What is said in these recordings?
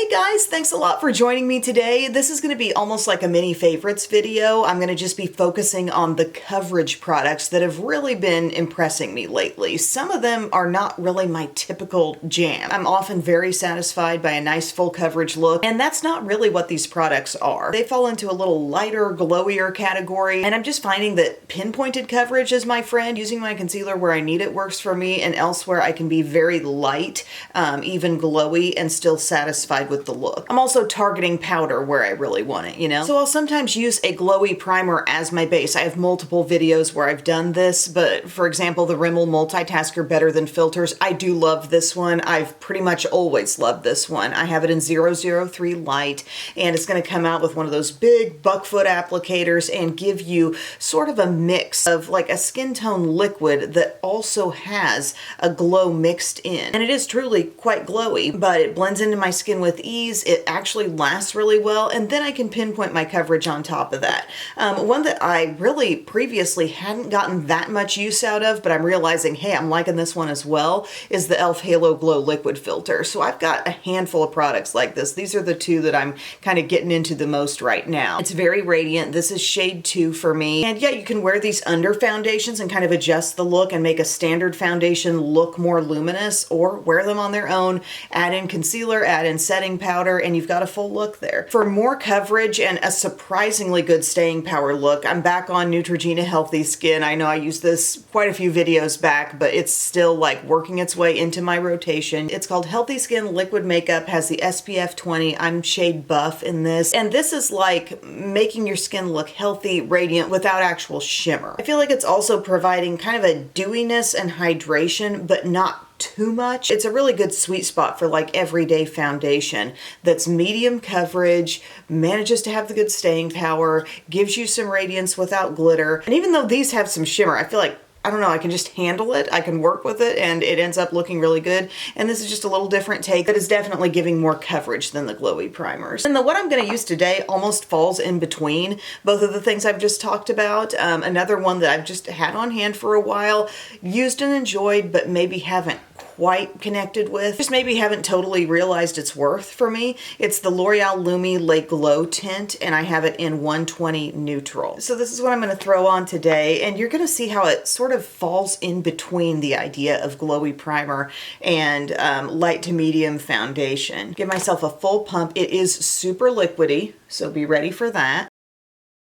Guys, thanks a lot for joining me today. This is going to be almost like a mini favorites video. I'm going to just be focusing on the coverage products that have really been impressing me lately. Some of them are not really my typical jam. I'm often very satisfied by a nice full coverage look, and that's not really what these products are. They fall into a little lighter, glowier category, and I'm just finding that pinpointed coverage is my friend. Using my concealer where I need it works for me, and elsewhere I can be very light, even glowy, and still satisfied with the look. I'm also targeting powder where I really want it, you know? So I'll sometimes use a glowy primer as my base. I have multiple videos where I've done this, but for example, the Rimmel Multitasker Better Than Filters, I do love this one. I've pretty much always loved this one. I have it in 003 Light, and it's gonna come out with one of those big buckfoot applicators and give you sort of a mix of like a skin tone liquid that also has a glow mixed in. And it is truly quite glowy, but it blends into my skin with ease. It actually lasts really well, and then I can pinpoint my coverage on top of that. One that I really previously hadn't gotten that much use out of, but I'm realizing, hey, I'm liking this one as well, is the e.l.f. Halo Glow Liquid Filter. So I've got a handful of products like this. These are the two that I'm kind of getting into the most right now. It's very radiant. This is shade 2 for me. And yeah, you can wear these under foundations and kind of adjust the look and make a standard foundation look more luminous, or wear them on their own, add in concealer, add in setting powder, and you've got a full look there. For more coverage and a surprisingly good staying power look, I'm back on Neutrogena Healthy Skin. I know I used this quite a few videos back, but it's still like working its way into my rotation. It's called Healthy Skin Liquid Makeup, has the SPF 20. I'm shade buff in this, and this is like making your skin look healthy, radiant, without actual shimmer. I feel like it's also providing kind of a dewiness and hydration, but not too much. It's a really good sweet spot for like everyday foundation that's medium coverage, manages to have the good staying power, gives you some radiance without glitter. And even though these have some shimmer, I feel like, I don't know, I can just handle it, I can work with it, and it ends up looking really good. And this is just a little different take that is definitely giving more coverage than the glowy primers. And what I'm going to use today almost falls in between both of the things I've just talked about. Another one that I've just had on hand for a while, used and enjoyed, but maybe haven't quite connected with, just maybe haven't totally realized its worth for me. It's the L'Oreal Lumi Le Glow tint, and I have it in 120 neutral. So this is what I'm going to throw on today, and you're going to see how it sort of falls in between the idea of glowy primer and light to medium foundation. Give myself a full pump. It is super liquidy, so be ready for that.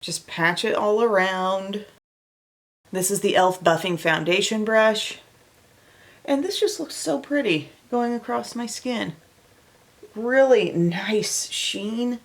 Just patch it all around. This is the e.l.f. Buffing Foundation Brush. And this just looks so pretty going across my skin. Really nice sheen.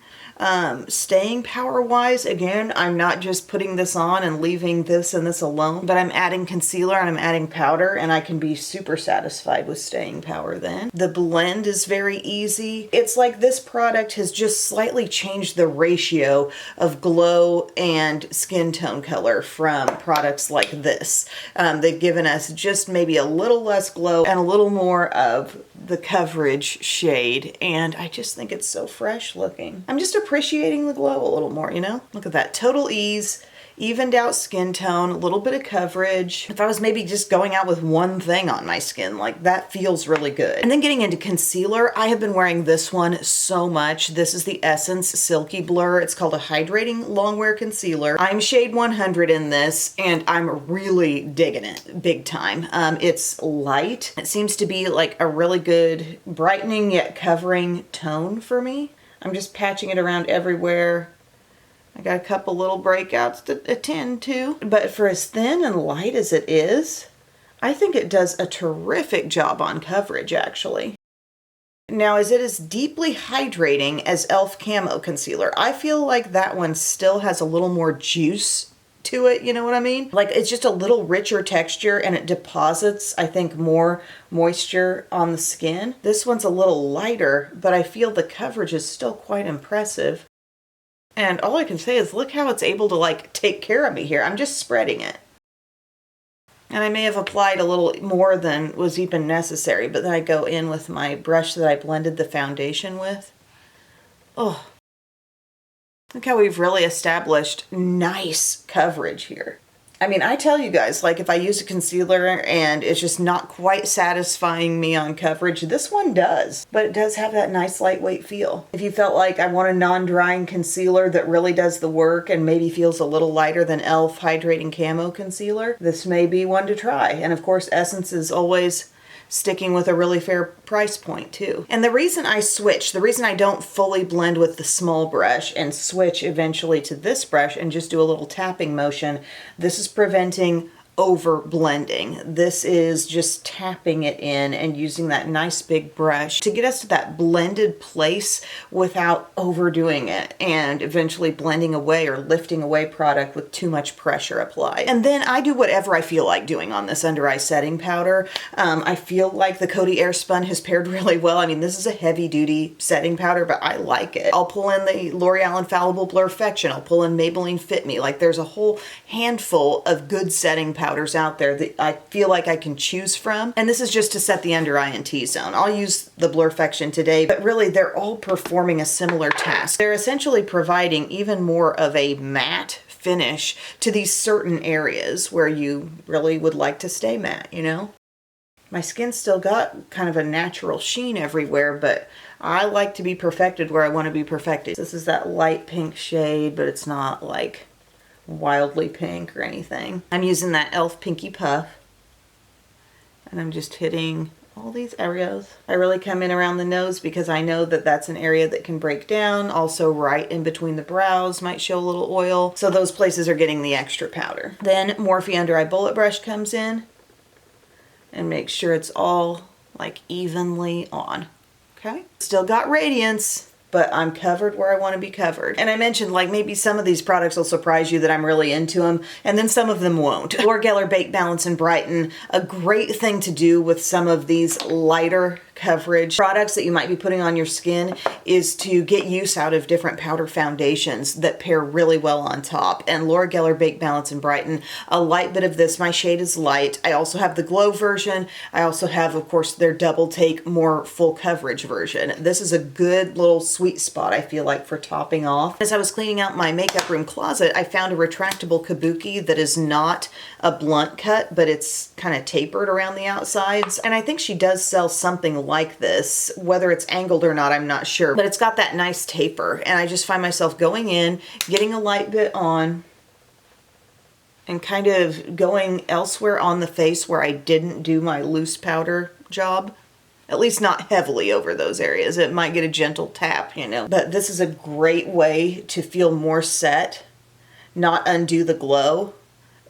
Staying power wise, again, I'm not just putting this on and leaving this and this alone, but I'm adding concealer and I'm adding powder, and I can be super satisfied with staying power then. The blend is very easy. It's like this product has just slightly changed the ratio of glow and skin tone color from products like this. They've given us just maybe a little less glow and a little more of the coverage shade, and I just think it's so fresh looking. I'm just appreciating the glow a little more, you know? Look at that, total ease, evened out skin tone, a little bit of coverage. If I was maybe just going out with one thing on my skin, like that feels really good. And then getting into concealer, I have been wearing this one so much. This is the Essence Silky Blur. It's called a Hydrating Longwear Concealer. I'm shade 100 in this, and I'm really digging it big time. It's light. It seems to be like a really good brightening yet covering tone for me. I'm just patching it around everywhere. I got a couple little breakouts to attend to, but for as thin and light as it is, I think it does a terrific job on coverage, actually. Now, is it as deeply hydrating as e.l.f. Camo Concealer? I feel like that one still has a little more juice to it, you know what I mean? Like, it's just a little richer texture, and it deposits, I think, more moisture on the skin. This one's a little lighter, but I feel the coverage is still quite impressive. And all I can say is look how it's able to like take care of me here. I'm just spreading it. And I may have applied a little more than was even necessary, but then I go in with my brush that I blended the foundation with. Oh, look how we've really established nice coverage here. I mean, I tell you guys, like if I use a concealer and it's just not quite satisfying me on coverage, this one does. But it does have that nice lightweight feel. If you felt like I want a non-drying concealer that really does the work and maybe feels a little lighter than e.l.f. Hydrating Camo Concealer, this may be one to try. And of course, Essence is always sticking with a really fair price point too. And the reason I switch, the reason I don't fully blend with the small brush and switch eventually to this brush and just do a little tapping motion, this is preventing over blending. This is just tapping it in and using that nice big brush to get us to that blended place without overdoing it and eventually blending away or lifting away product with too much pressure applied. And then I do whatever I feel like doing on this under eye setting powder. I feel like the Coty Airspun has paired really well. I mean, this is a heavy duty setting powder, but I like it. I'll pull in the L'Oreal Infallible Blurfection. I'll pull in Maybelline Fit Me. Like there's a whole handful of good setting powders out there that I feel like I can choose from. And this is just to set the under eye and T-zone. I'll use the Blurfection today, but really they're all performing a similar task. They're essentially providing even more of a matte finish to these certain areas where you really would like to stay matte, you know? My skin's still got kind of a natural sheen everywhere, but I like to be perfected where I want to be perfected. This is that light pink shade, but it's not like wildly pink or anything. I'm using that e.l.f. Pinky Puff and I'm just hitting all these areas. I really come in around the nose because I know that that's an area that can break down. Also right in between the brows might show a little oil. So those places are getting the extra powder. Then Morphe Under Eye Bullet Brush comes in and makes sure it's all like evenly on. Okay. Still got radiance, but I'm covered where I want to be covered. And I mentioned like maybe some of these products will surprise you that I'm really into them, and then some of them won't. Laura Geller Bake, Balance, and Brighten, a great thing to do with some of these lighter coverage products that you might be putting on your skin is to get use out of different powder foundations that pair really well on top. And Laura Geller Bake, Balance, and Brighten, a light bit of this. My shade is light. I also have the Glow version. I also have, of course, their Double Take, more full coverage version. This is a good little sweet spot, I feel like, for topping off. As I was cleaning out my makeup room closet, I found a retractable kabuki that is not a blunt cut, but it's kind of tapered around the outsides. And I think she does sell something like this. Whether it's angled or not, I'm not sure, but it's got that nice taper. And I just find myself going in, getting a light bit on, and kind of going elsewhere on the face where I didn't do my loose powder job. At least not heavily over those areas. It might get a gentle tap, you know. But this is a great way to feel more set, not undo the glow,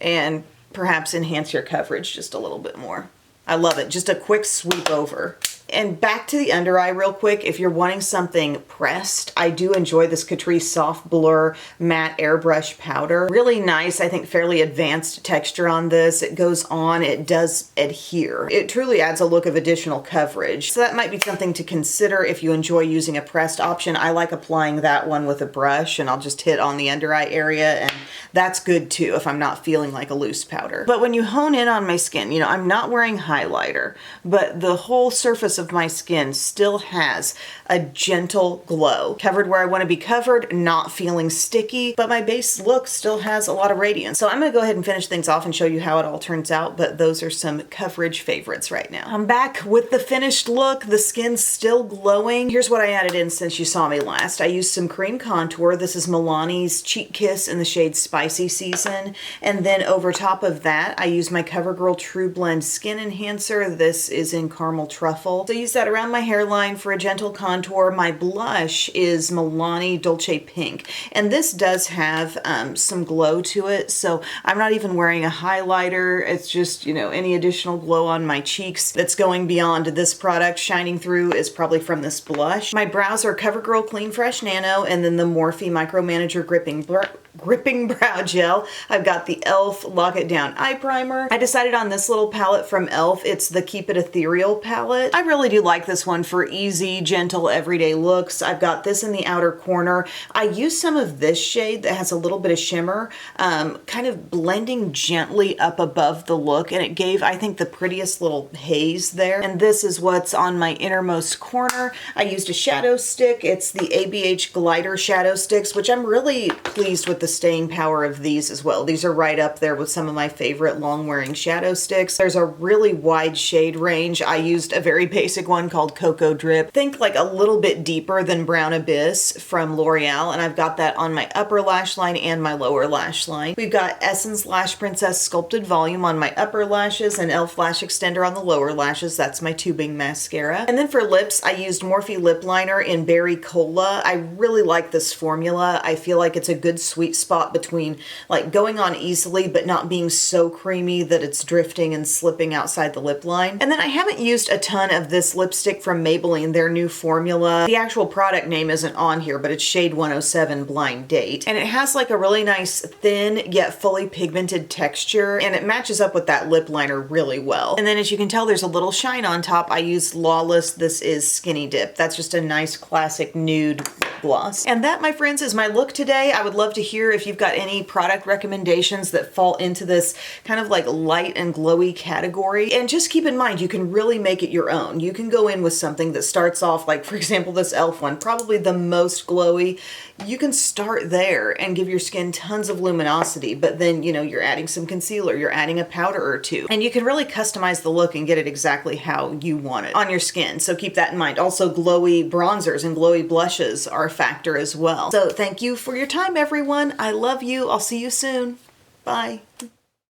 and perhaps enhance your coverage just a little bit more. I love it. Just a quick sweep over. And back to the under eye real quick. If you're wanting something pressed, I do enjoy this Catrice Soft Blur Matte Airbrush Powder. Really nice, I think fairly advanced texture on this. It goes on, it does adhere. It truly adds a look of additional coverage. So that might be something to consider if you enjoy using a pressed option. I like applying that one with a brush, and I'll just hit on the under eye area, and that's good too if I'm not feeling like a loose powder. But when you hone in on my skin, you know, I'm not wearing highlighter, but the whole surface of my skin still has a gentle glow. Covered where I want to be covered, not feeling sticky, but my base look still has a lot of radiance. So I'm going to go ahead and finish things off and show you how it all turns out, but those are some coverage favorites right now. I'm back with the finished look. The skin's still glowing. Here's what I added in since you saw me last. I used some cream contour. This is Milani's Cheek Kiss in the shade Spicy Season. And then over top of that, I used my CoverGirl True Blend Skin Enhancer. This is in Caramel Truffle. So I use that around my hairline for a gentle contour. My blush is Milani Dolce Pink. And this does have some glow to it. So I'm not even wearing a highlighter. It's just, you know, any additional glow on my cheeks that's going beyond this product shining through is probably from this blush. My brows are CoverGirl Clean Fresh Nano, and then the Morphe Micromanager Gripping Brow Gel. I've got the e.l.f. Lock It Down Eye Primer. I decided on this little palette from e.l.f. It's the Keep It Ethereal palette. I really do like this one for easy, gentle, everyday looks. I've got this in the outer corner. I used some of this shade that has a little bit of shimmer, kind of blending gently up above the look, and it gave, I think, the prettiest little haze there. And this is what's on my innermost corner. I used a shadow stick. It's the ABH Glider Shadow Sticks, which I'm really pleased with the the staying power of these as well. These are right up there with some of my favorite long-wearing shadow sticks. There's a really wide shade range. I used a very basic one called Cocoa Drip. Think like a little bit deeper than Brown Abyss from L'Oreal, and I've got that on my upper lash line and my lower lash line. We've got Essence Lash Princess Sculpted Volume on my upper lashes and e.l.f. Lash Extender on the lower lashes. That's my tubing mascara. And then for lips, I used Morphe Lip Liner in Berry Cola. I really like this formula. I feel like it's a good sweet spot between like going on easily but not being so creamy that it's drifting and slipping outside the lip line. And then I haven't used a ton of this lipstick from Maybelline, their new formula. The actual product name isn't on here, but it's shade 107 Blind Date. And it has like a really nice thin yet fully pigmented texture, and it matches up with that lip liner really well. And then as you can tell, there's a little shine on top. I used Lawless. This is Skinny Dip. That's just a nice classic nude gloss. And that, my friends, is my look today. I would love to hear if you've got any product recommendations that fall into this kind of like light and glowy category. And just keep in mind, you can really make it your own. You can go in with something that starts off like, for example, this e.l.f. one, probably the most glowy. You can start there and give your skin tons of luminosity, but then, you know, you're adding some concealer, you're adding a powder or two, and you can really customize the look and get it exactly how you want it on your skin. So keep that in mind. Also, glowy bronzers and glowy blushes are a factor as well. So thank you for your time, everyone. I love you. I'll see you soon. Bye.